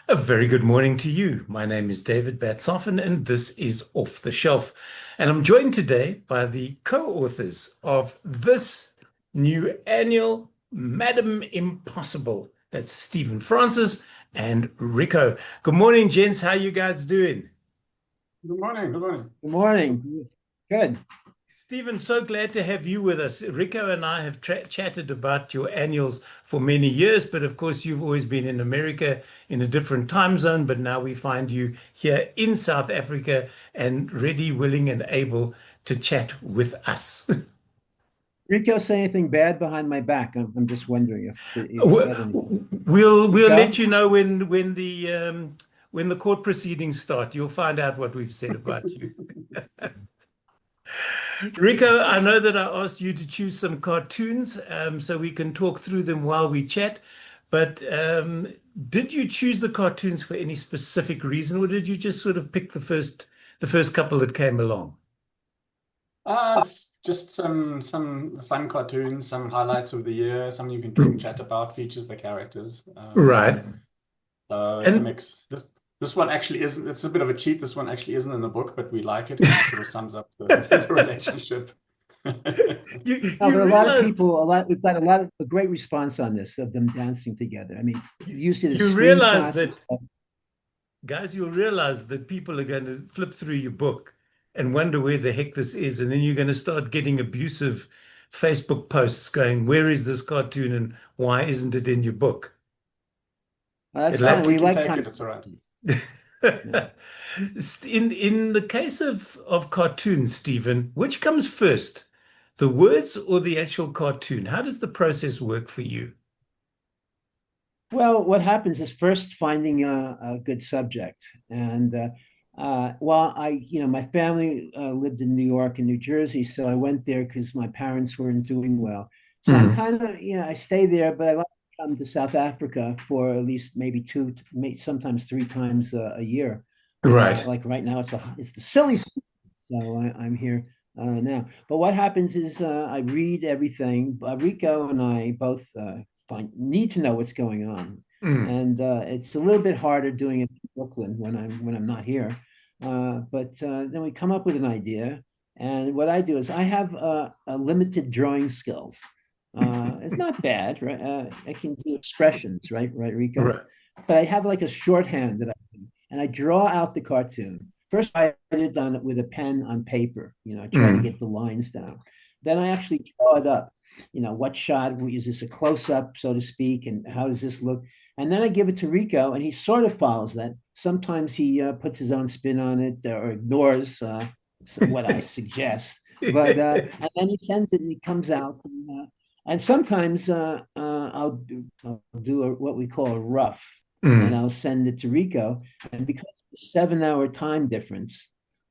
A very good morning to you. My name is David Batsoffen, and this is Off the Shelf. And I'm joined today by the co-authors of this new annual Madam Impossible. That's Stephen Francis and Rico. Good morning, gents. How you guys doing? Good morning. Good morning. Good morning. Good. Stephen, so glad to have you with us. Rico and I have chatted about your annuals for many years, but of course, you've always been in America in a different time zone. But now we find you here in South Africa and ready, willing, and able to chat with us. Rico say anything bad behind my back? I'm just wondering if he We- said anything. We'll let Rico? you know when the court proceedings start. You'll find out what we've said about you. Rico, I know that I asked you to choose some cartoons so we can talk through them while we chat. But did you choose the cartoons for any specific reason, or did you just sort of pick the first couple that came along? Just some fun cartoons, some highlights of the year, something you can talk and Mm. chat about, features the characters. Right. So it's a And mix. This one actually isn't. It's a bit of a cheat. This one actually isn't in the book, but we like it because it sort of sums up the relationship. No, you but a lot of realize people, we've got a great response on this of them dancing together. I mean, you, we used it as you realize screenshots and that stuff. guys, you'll realize that people are going to flip through your book and wonder where the heck this is. And then you're going to start getting abusive Facebook posts going, where is this cartoon and why isn't it in your book? That's It'll Oh, fine. have we We can like take it. It's all right. yeah. to... In the case of cartoons, Stephen, which comes first, the words or the actual cartoon? How does the process work for you? Well, what happens is first finding a good subject. And while my family lived in New York and New Jersey, so I went there because my parents weren't doing well. So I'm Mm, kind of, I stay there, but I like to come to South Africa for at least maybe two, sometimes three times a year. right. Like right now, it's the silly season, so I'm here now. But what happens is I read everything. Rico and I both need to know what's going on, Mm, and it's a little bit harder doing it in Brooklyn when I'm not here. But then we come up with an idea, and what I do is I have a limited drawing skills. It's not bad, right? I can do expressions, right, Rico? right. But I have like a shorthand that I do, and I draw out the cartoon. First, I write it on with a pen on paper. I try to Mm, get the lines down. Then I actually draw it up. What shot is this, a close up, so to speak, and how does this look? And then I give it to Rico, and he sort of follows that. Sometimes he puts his own spin on it or ignores what I suggest. But and then he sends it, and it comes out. And sometimes I'll do what we call a rough, and mm. I'll send it to Rico. And because of the 7 hour time difference,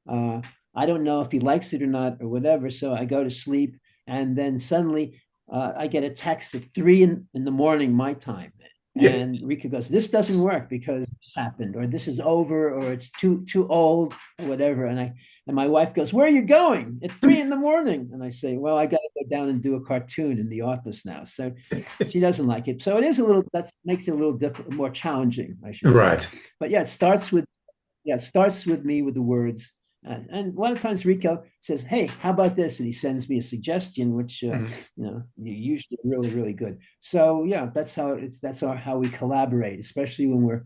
uh, I don't know if he likes it or not or whatever. So I go to sleep, and then suddenly I get a text at 3 in the morning, my time. Yeah. And Rico goes, "This doesn't work because this happened, or this is over, or it's too old, or whatever." And my wife goes, "Where are you going at 3 in the morning?" And I say, "Well, I got to go down and do a cartoon in the office now." So she doesn't like it. So it is a little, that makes it a little different, more challenging, I should say. Right. But it starts with me with the words. And a lot of times Rico says, "Hey, how about this?" And he sends me a suggestion, which Mm. usually really, really good. So yeah, that's how we collaborate, especially when we're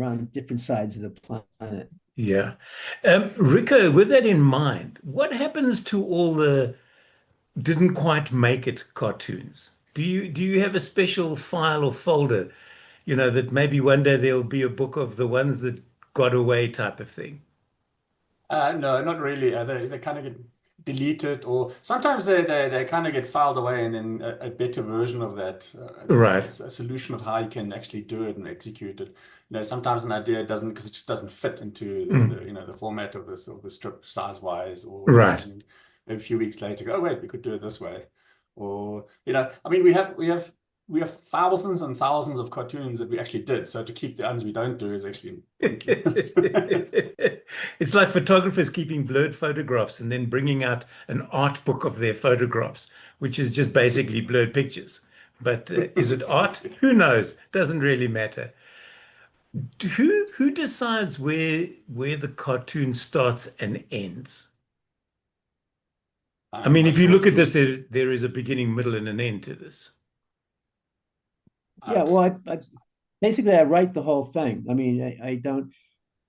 on different sides of the planet. Yeah. Rico, with that in mind, what happens to all the didn't quite make it cartoons? Do you have a special file or folder, that maybe one day there'll be a book of the ones that got away type of thing? No, not really. They kind of get deleted, or sometimes they kind of get filed away, and then a better version of that, Right. a solution of how you can actually do it and execute it. Sometimes an idea doesn't because it just doesn't fit into Mm. the format of this or the strip size wise or whatever. Right. And then maybe a few weeks later, go, oh wait, we could do it this way. Or I mean, we have thousands and thousands of cartoons that we actually did. So to keep the ones we don't do is actually pointless. It's like photographers keeping blurred photographs and then bringing out an art book of their photographs, which is just basically blurred pictures. But is it art? Exactly. Who knows? Doesn't really matter. Who decides where the cartoon starts and ends? I I'm mean, not if you sure look at this, actually. there is a beginning, middle, and an end to this. Yeah, Uh, well, I basically I write the whole thing. I mean, I don't.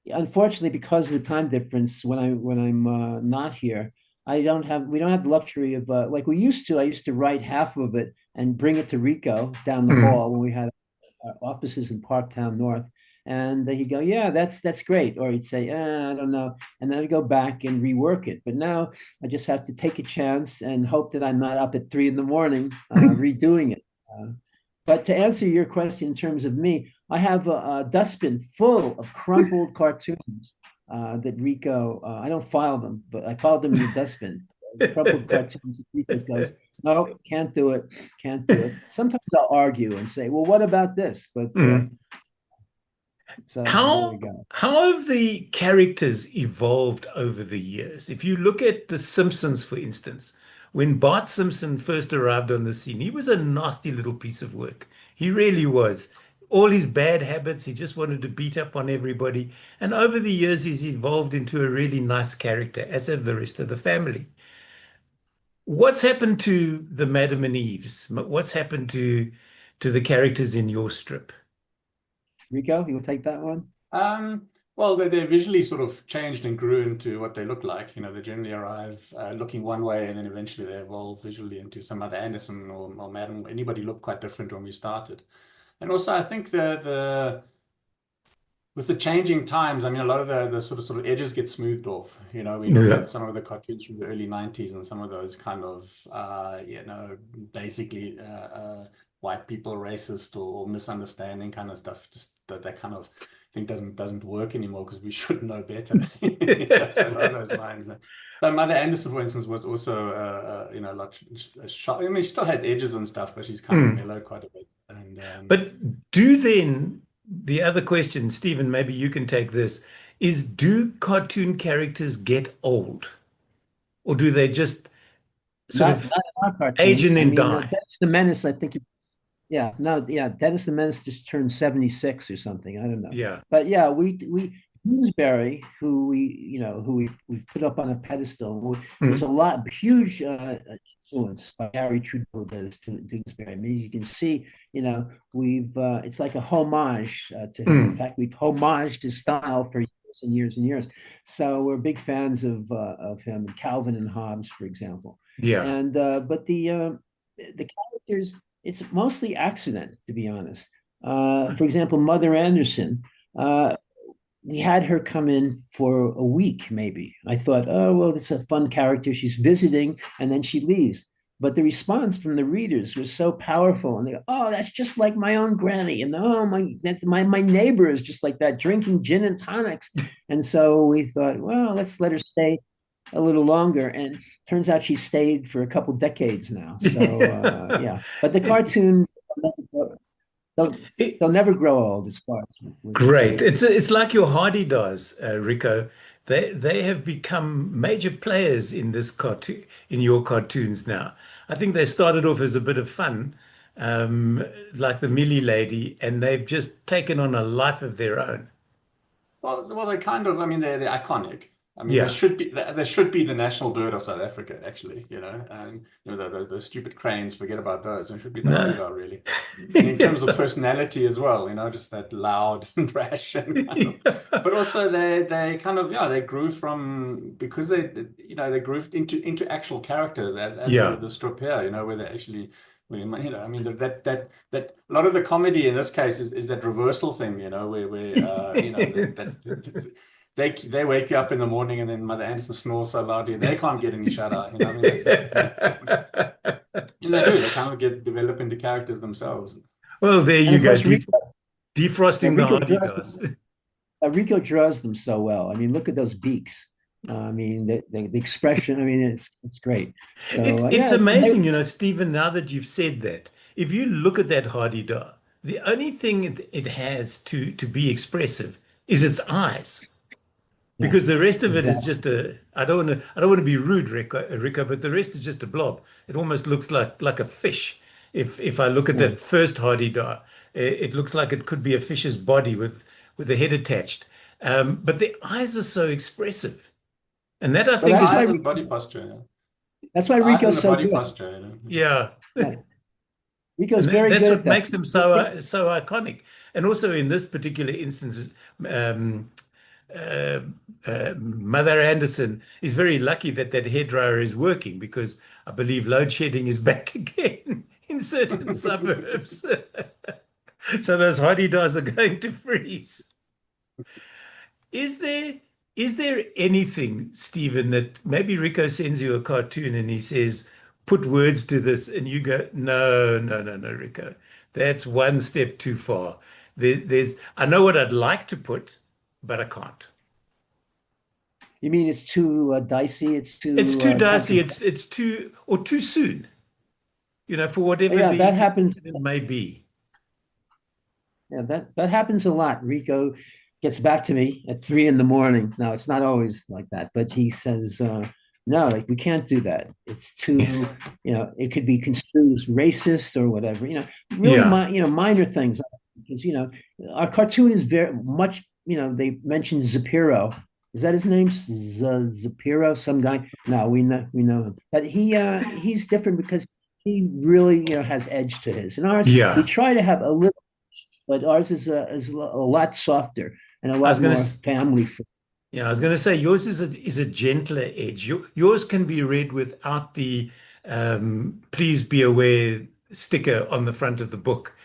Unfortunately, because of the time difference, when I'm not here, I don't have we don't have the luxury of like we used to. I used to write half of it and bring it to Rico down the Mm. hall when we had offices in Parktown North. And he'd go, yeah, that's great. Or he'd say, I don't know. And then I'd go back and rework it. But now I just have to take a chance and hope that I'm not up at 3 in the morning redoing it. But to answer your question in terms of me, I have a dustbin full of crumpled cartoons that Rico, I don't file them, but I filed them in the dustbin. Crumpled cartoons that Rico goes, no, can't do it, can't do it. Sometimes I'll argue and say, well, what about this? But Mm. so there we How go. how have the characters evolved over the years? If you look at The Simpsons, for instance, when Bart Simpson first arrived on the scene, he was a nasty little piece of work. He really was. All his bad habits, he just wanted to beat up on everybody. And over the years, he's evolved into a really nice character, as have the rest of the family. What's happened to the Madam and Eves? What's happened to the characters in your strip? Rico, you will take that one? Um, well, they visually sort of changed and grew into what they look like. You know, they generally arrive looking one way, and then eventually they evolve visually into some other Anderson or Madden. Anybody looked quite different when we started. And also, I think the with the changing times, I mean, a lot of the sort of edges get smoothed off. You know, we look Yeah. at some of the cartoons from the early 90s and some of those kind of, basically white people racist or misunderstanding kind of stuff. Just that kind of thing doesn't work anymore because we should know better. So along those lines. So Mother Anderson, for instance, was also, a lot sharp. I mean, she still has edges and stuff, but she's kind of Mm. mellowed quite a bit. And But do then, the other question, Stephen, maybe you can take this, is do cartoon characters get old? Or do they just sort Not of not in our age cartoon. and I then mean, die? that's the Menace. I think yeah, no, yeah, Dennis the Menace just turned 76 or something. I don't know. Yeah. But yeah, we Dewsbury, who we've put up on a pedestal, was a Mm. huge influence by Harry Trudeau that is to Dewsbury. I mean, you can see, we've it's like a homage to him. In Mm. fact, we've homaged his style for years and years and years. So we're big fans of him, Calvin and Hobbes, for example. Yeah. And but the characters, it's mostly accident, to be honest. For example, Mother Anderson, uh, we had her come in for a week, maybe. I thought, oh, well, it's a fun character. She's visiting, and then she leaves. But the response from the readers was so powerful, and they go, "Oh, that's just like my own granny," and "Oh, my neighbor is just like that, drinking gin and tonics." And so we thought, well, let's let her stay a little longer, and turns out she stayed for a couple decades now. So yeah, but the cartoon they'll, It- they'll never grow old as far as we're Great. concerned. It's like your Hardy Dars, Rico. They have become major players in this cartoon in your cartoons now. I think they started off as a bit of fun, um, like the Millie Lady, and they've just taken on a life of their own. well, they kind of. I mean, they're iconic. I mean, Yeah. they should be the national bird of South Africa, actually. And those stupid cranes. Forget about those. It should be the No. Haida, really. And in terms of personality as well, just that loud and brash and kind of. But also they kind of they grew from because they grew into actual characters as Yeah. the strip here. Where they actually. I mean that a lot of the comedy in this case is that reversal thing, where they wake you up in the morning and then Mother Anderson snores so loudly they can't get any shut eye. I mean that's and they do. They kind of get develop into characters themselves. Well, there And you of go. course, Defrosting the Rico Hardy draws, Dars. Rico draws them so well. I mean, look at those beaks. I mean, the expression. I mean, it's great. It's So it's yeah, amazing, Stephen, now that you've said that, if you look at that Hardy Dar, the only thing it has to be expressive is its eyes. yeah, Because the rest of it is exactly. just I don't want to be rude, Rico, but the rest is just a blob. It almost looks like a fish. If I look at Yeah, that first Hardy Dar, it looks like it could be a fish's body with the head attached. But their eyes are so expressive. And that I Well, think that's is, why Eyes and body posture. Yeah. that's why It's eyes and Rico's the so body good. posture. You know? yeah. Yeah. Rico's And very that's good what at that. makes them so iconic. And also in this particular instance, um, uh, Mother Anderson is very lucky that that hairdryer is working because I believe load shedding is back again in certain suburbs. So those hottie-dodds are going to freeze. Is there is there anything, Stephen, that maybe Rico sends you a cartoon and he says, put words to this, and you go, no, no, no, no, Rico, that's one step too far. I know what I'd like to put, but I can't. You mean it's too dicey? It's It's too too dicey. controversial? It's too or too soon, for whatever Yeah, that the happens. incident may be. Yeah, that happens a lot. Rico gets back to me at 3 in the morning. Now it's not always like that, but he says, "No, like we can't do that. It's too, it could be construed as racist or whatever. Really, Yeah. minor things because our cartoon is very much. They mentioned Zapiro. Is that his name? Zapiro, some guy. No, we know him, but he's different because he really has edge to his. And ours, we Yeah. try to have a little, but ours is a lot softer and a I was lot gonna more s- family friendly. Yeah, I was going to say yours is a gentler edge. Yours can be read without the please be aware sticker on the front of the book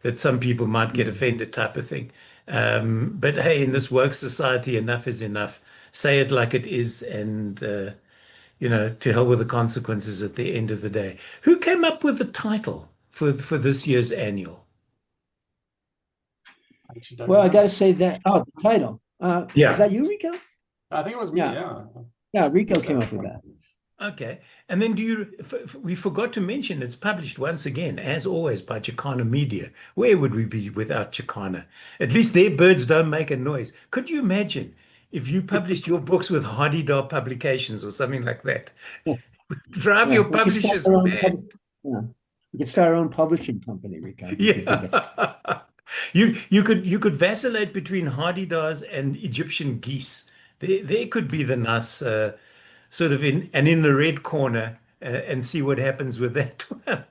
that some people might get offended type of thing. But hey, in this woke society, enough is enough. Say it like it is, and to hell with the consequences at the end of the day. Who came up with the title for this year's annual? I actually don't Well, I got to remember. say that. Oh, the title. Was Yeah. that you, Rico? I think it was me. Yeah, Yeah. yeah. Rico Yes, came sir. up with that. Okay. And then we forgot to mention it's published once again, as always, by Jacana Media. Where would we be without Jacana? At least their birds don't make a noise. Could you imagine if you published your books with Hardy Dar Publications or something like that? Yeah, Drive yeah. your We could start publishers our own. mad. Yeah, we could start our own publishing company, Rico. We could do that. Yeah. You could vacillate between Hardy Dars and Egyptian geese. There could be the nice sort of in the red corner and see what happens with that one.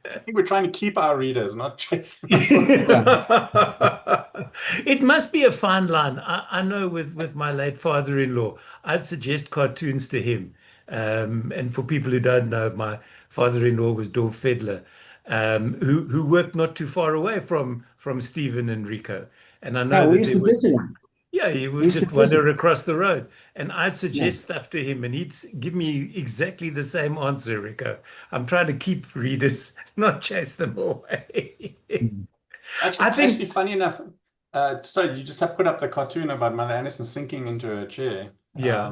I think we're trying to keep our readers, not chase them Yeah. away. It must be a fine line. I know with my late father-in-law, I'd suggest cartoons to him. And for people who don't know, my father-in-law was Dorf Fedler, who worked not too far away from Stephen and Rico. And I Yeah, know we that used there to was visit him. yeah, he We would used to just visit. wander across the road, and I'd Yeah. suggest stuff to him, and give me exactly the same answer, Rico. I'm trying to keep readers, not chase them away. Mm. I Actually, think, funny enough, sorry, you just have put up the cartoon about Mother Anderson sinking into her chair. yeah,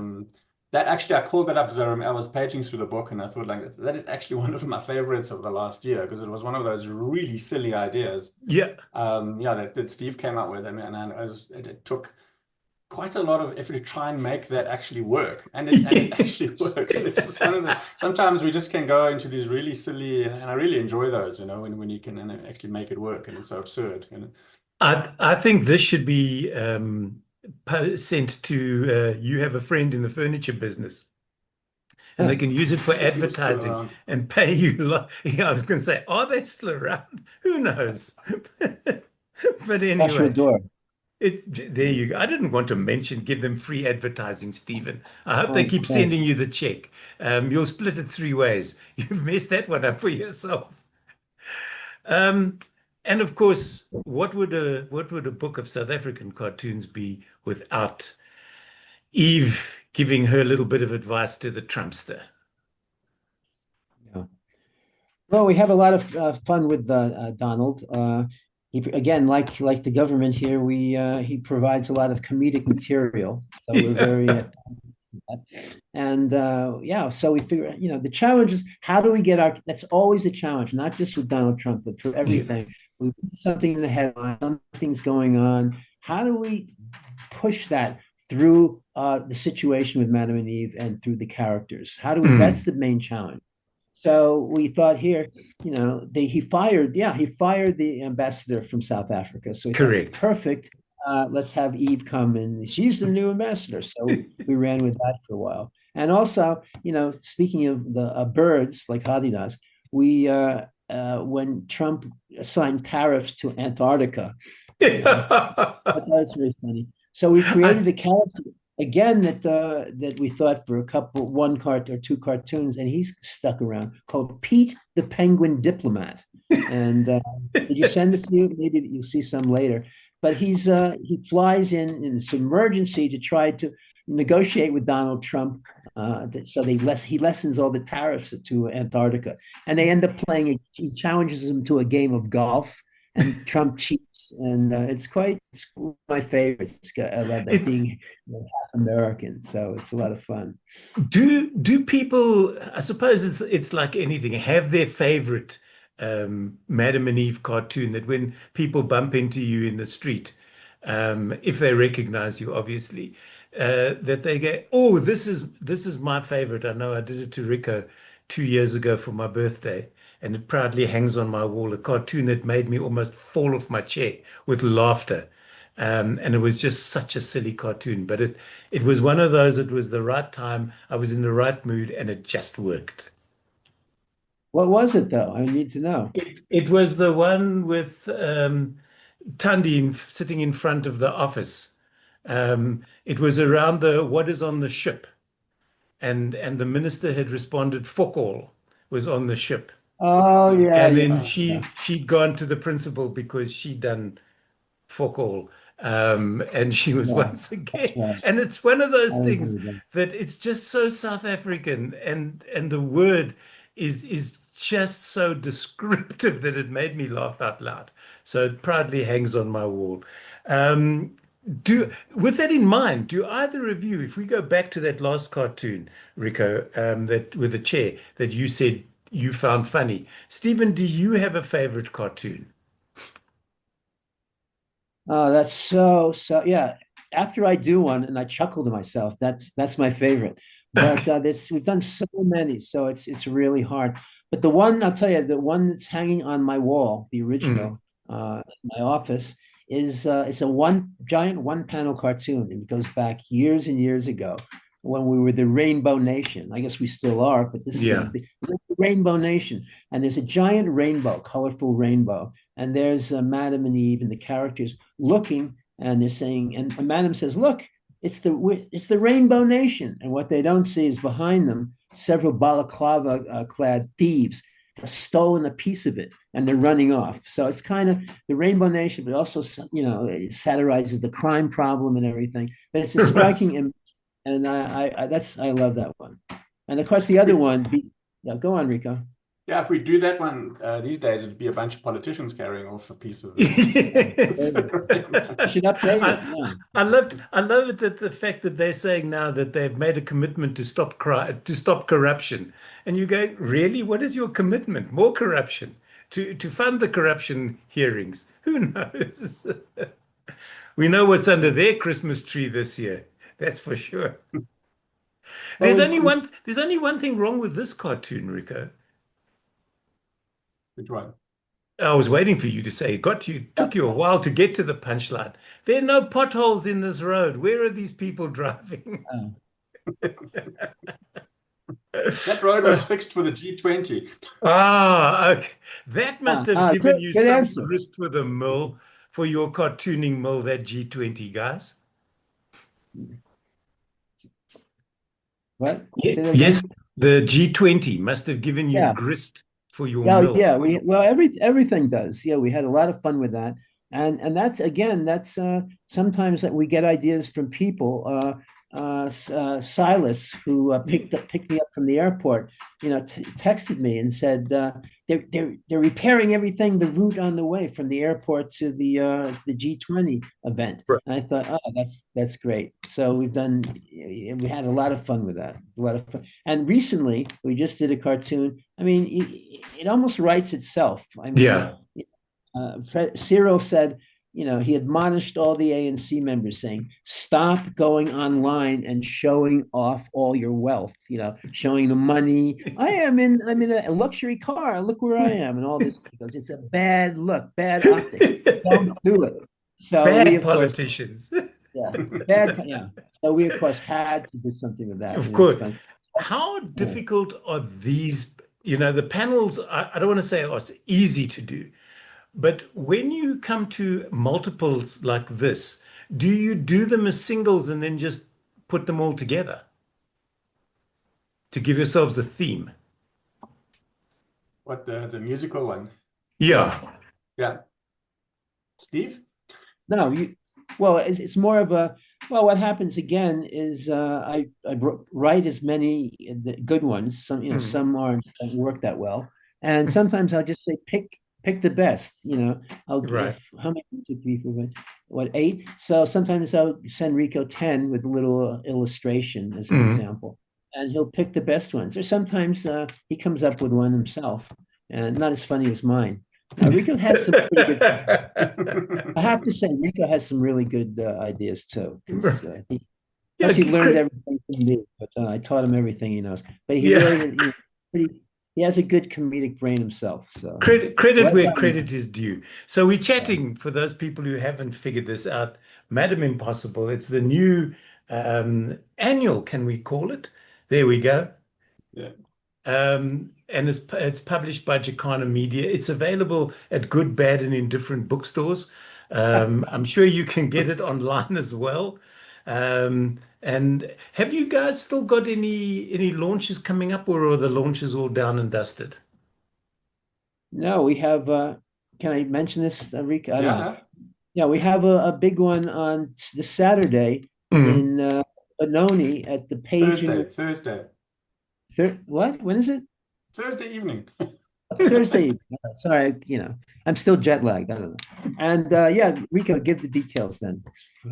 That actually, I called that up because I was paging through the book and I thought, like, that is actually one of my favorites of the last year because it was one of those really silly ideas. yeah. Yeah, that Steve came up with, it took quite a lot of effort to try and make that actually work, and it actually works. It's just one of the sometimes we just can go into these really silly, and I really enjoy those, when you can actually make it work, and it's so absurd. I think this should be sent to you have a friend in the furniture business, and they can use it for If he was still advertising around. and pay you. Yeah, I was going to say, are they still around? Who knows? But Joshua anyway. Door. There you go. I didn't want to give them free advertising, Stephen. I hope they Oh, keep thanks. sending you the check. You'll split it three ways. You've messed that one up for yourself. Um, and of course, what would a book of South African cartoons be without Eve giving her little bit of advice to the Trumpster? Yeah. Well, we have a lot of fun with Donald. He again, like the government here, he provides a lot of comedic material, so we're very Yeah. and yeah. So we figure, the challenge is how do we get our? That's always a challenge, not just with Donald Trump, but for Yeah. everything. We put something in the headline, something's going on. How do we push that through the situation with Madam and Eve and through the characters? How do we? That's Mm, the main challenge. So we thought here, he fired the ambassador from South Africa. So we thought correct. perfect. let's have Eve come and she's the new ambassador. So we ran with that for a while. And also, speaking of the birds like Hadidas, we when Trump assigned tariffs to Antarctica, that was really funny. So we created a character again that we thought for one cart or two cartoons, and he's stuck around called Pete the Penguin Diplomat. And did you send a few? Maybe you'll see some later. But he flies in this emergency to try to negotiate with Donald Trump. So he lessens all the tariffs to Antarctica, and they end up playing. He challenges him to a game of golf, and Trump cheats, and it's one of my favorites. I love that being half American, so it's a lot of fun. Do people, I suppose it's like anything, have their favorite Madam and Eve cartoon that when people bump into you in the street, if they recognize you, obviously, that they go, "Oh, this is my favorite. I know I did it to Rico 2 years ago for my birthday, and it proudly hangs on my wall, a cartoon that made me almost fall off my chair with laughter." And it was just such a silly cartoon, but it was one of those, it was the right time, I was in the right mood, and it just worked. What was it though? I need to know. It was the one with Tundi sitting in front of the office. It was around the what is on the ship, and the minister had responded, "Fuck all," was on the ship. Oh yeah, And then yeah, she yeah. she'd gone to the principal because she'd done fuck all. And she was Yeah, once that's again, right. and it's one of I those things remember that. that it's just so South African, and the word is just so descriptive that it made me laugh out loud. So it proudly hangs on my wall. Um, with that in mind, do either of you, if we go back to that last cartoon, Rico, that with the chair that you said you found funny, Stephen, do you have a favorite cartoon? Oh, that's so yeah. After I do one and I chuckle to myself, that's my favorite. But Okay. this we've done so many, so it's really hard. But the one I'll tell you, the one that's hanging on my wall, the Mm. original, in my office, is it's a one giant one panel cartoon, and it goes back years and years ago when we were the Rainbow Nation. I guess we still are, but this was Yeah. the Rainbow Nation, and there's a giant rainbow, colorful rainbow, and there's Madam and Eve and the characters looking, and they're saying, and Madam says, "Look, it's the Rainbow Nation," and what they don't see is behind them several balaclava clad thieves have stolen a piece of it, and they're running off. So it's kind of the Rainbow Nation, but also it satirizes the crime problem and everything. But it's a striking image, and I love that one. And of course, the other one, yeah, go on, Rico. Yeah, if we do that one these days, it'd be a bunch of politicians carrying off a piece of the. Yes. You should update it. I, Yeah. I love it that the fact that they're saying now that they've made a commitment to stop corruption. And you go, really? What is your commitment? More corruption? To fund the corruption hearings? Who knows? We know what's under their Christmas tree this year. That's for sure. Well, There's only one thing wrong with this cartoon, Rico. Which one? I was waiting for you to say, took you a while to get to the punchline. There are no potholes in this road. Where are these people driving? That road was fixed for the G20. Okay. That must have given good, you good some answer. grist with a mill for your cartooning mill, that G20, guys. What? Say that Yes, again. the G20 must have given you Yeah. grist for your Yeah, mill. yeah. Everything does. Yeah, we had a lot of fun with that, and that's sometimes that we get ideas from people. Silas, who picked me up from the airport, texted me and said they're repairing everything, the route on the way from the airport to the G20 event. Right. And I thought, oh, that's great. So we had a lot of fun with that, a lot of fun. And recently, we just did a cartoon. I mean, it almost writes itself. I mean, Yeah. Cyril said, he admonished all the ANC members saying, stop going online and showing off all your wealth, showing the money. I'm in a luxury car. Look where I am and all this, because it's a bad look, bad optics. Don't do it. So we, Bad of course, politicians. yeah, bad, yeah. So we, of course, had to do something with that. Of You know, it's course. fun. How Yeah. difficult are these? The panels, I don't want to say are easy to do, but when you come to multiples like this, do you do them as singles and then just put them all together to give yourselves a theme? What, the musical one? Yeah. Yeah. Yeah. Steve? No, well, it's more of a, well, what happens again is I write as many the good ones. Some, Mm. some aren't don't work that well. And sometimes I'll just say, pick the best, I'll Right. give, how many, 2, 3, 4, 5, what, 8? So sometimes I'll send Rico 10 with a little illustration as an Mm. example. And he'll pick the best ones. Or sometimes he comes up with one himself, and not as funny as mine. Rico has some pretty good. I have to say, Rico has some really good ideas too, because Yeah, he learned everything from me. But I taught him everything he knows. But he yeah. really, he has a good comedic brain himself. So, Credit what where about you? credit is due. So we're Yeah. chatting for those people who haven't figured this out. Madam Impossible. It's the new annual, can we call it? There we go. Yeah. And it's published by Jacana Media. It's available at Good, Bad, and Indifferent bookstores. I'm sure you can get it online as well. And have you guys still got any launches coming up, or are the launches all down and dusted? No, we have. Can I mention this, Rico? I don't know. Yeah. Yeah, we have a big one on the Saturday Mm. in Benoni at the Page and Thursday. What? When is it? Thursday evening. Thursday. Sorry, I'm still jet lagged. I don't know. And yeah, Rico, give the details then.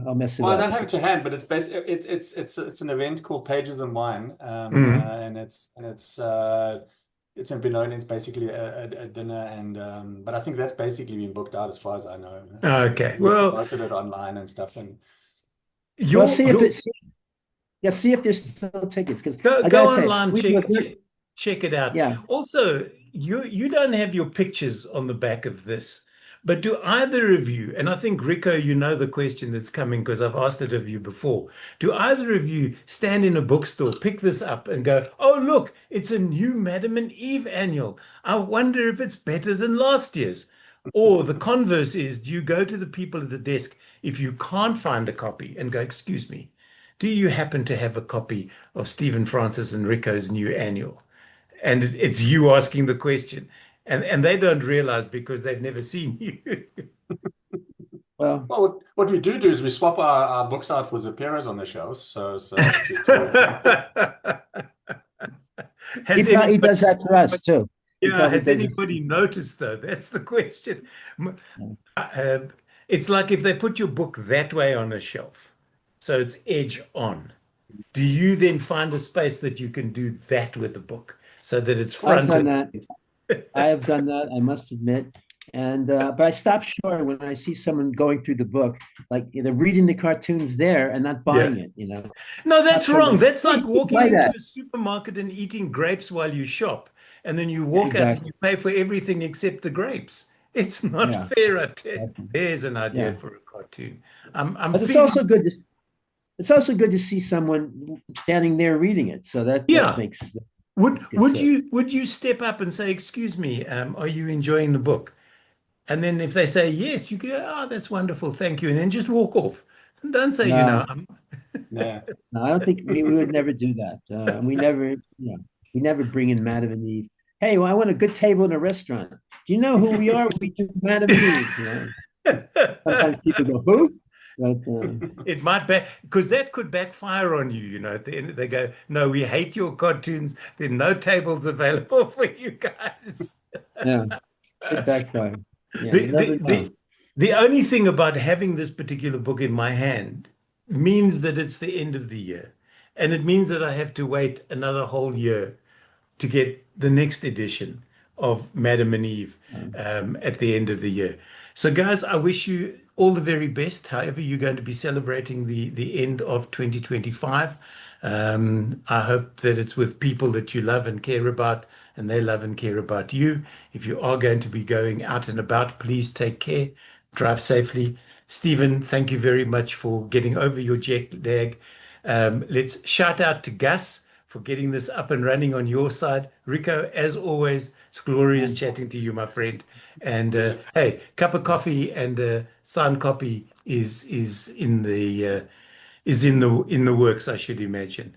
I'll mess it Well, I up. don't have it to hand, but it's an event called Pages and Wine, Mm. and it's in Benoni. It's basically a dinner, and but I think that's basically been booked out as far as I know. Okay. We've Well, promoted it online and stuff, and Well, your see if your it's yeah, see if there's still tickets because go I go gotta tell you, online, we do a check it out. yeah. Also, you don't have your pictures on the back of this, but do either of you, and I think Rico, you know the question that's coming because I've asked it of you before. Do either of you stand in a bookstore, pick this up, and go, "Oh, look, it's a new Madam and Eve annual. I wonder if it's better than last year's." Or the converse is, do you go to the people at the desk if you can't find a copy and go, "Excuse me, do you happen to have a copy of Stephen Francis and Rico's new annual?" And it's you asking the question. And they don't realize because they've never seen you. Well, well, what we do is we swap our books out for Zapiras on the shelves. So to Has he anybody, does that to us too. He yeah, probably has does it. anybody noticed though? That's the question. Uh, it's like if they put your book that way on a shelf, so it's edge on. Do you then find a space that you can do that with the book so that it's I've front done and that. I have done that, I must admit. And but I stop short when I see someone going through the book, like they're reading the cartoons there and not yeah. buying it, No, Not that's putting wrong. it, That's hey, like you can walking buy into that. a supermarket and eating grapes while you shop, and then you Yeah, walk out and exactly. you pay for everything except the grapes. It's not Yeah. fair. I tell you. Exactly. There's an idea Yeah. for a cartoon. I'm But feeling, it's also good to see someone standing there reading it. So that yeah. makes Would that's good would too. you step up and say, "Excuse me, are you enjoying the book?" And then if they say yes, you go, "Oh, that's wonderful, thank you," and then just walk off. And don't say, No, yeah. no, I don't think we would never do that. We never, we never bring in Madam and Eve. Hey, well, I want a good table in a restaurant. Do you know who we are? We do Madam and Eve. Sometimes people go, who? But It might be because that could backfire on you, At the end, they go, "No, we hate your cartoons. There are no tables available for you guys." yeah, it backfired. Yeah, The, you never the know. the the only thing about having this particular book in my hand means that it's the end of the year, and it means that I have to wait another whole year to get the next edition of Madam and Eve at the end of the year. So, guys, I wish you all the very best. However, you're going to be celebrating the end of 2025. I hope that it's with people that you love and care about, and they love and care about you. If you are going to be going out and about, please take care, drive safely, Stephen, thank you very much for getting over your jet lag. Let's shout out to Gus for getting this up and running on your side. Rico, as always, it's glorious chatting to you, my friend. And hey, cup of coffee and signed copy is in the works, I should imagine.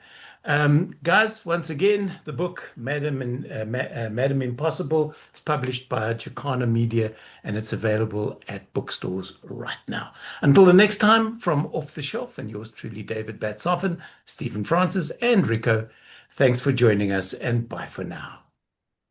Guys, once again, the book Madam Impossible is published by Jacana Media and it's available at bookstores right now. Until the next time, from Off the Shelf, and yours truly, David Batsoffen, Stephen Francis, and Rico, thanks for joining us and bye for now.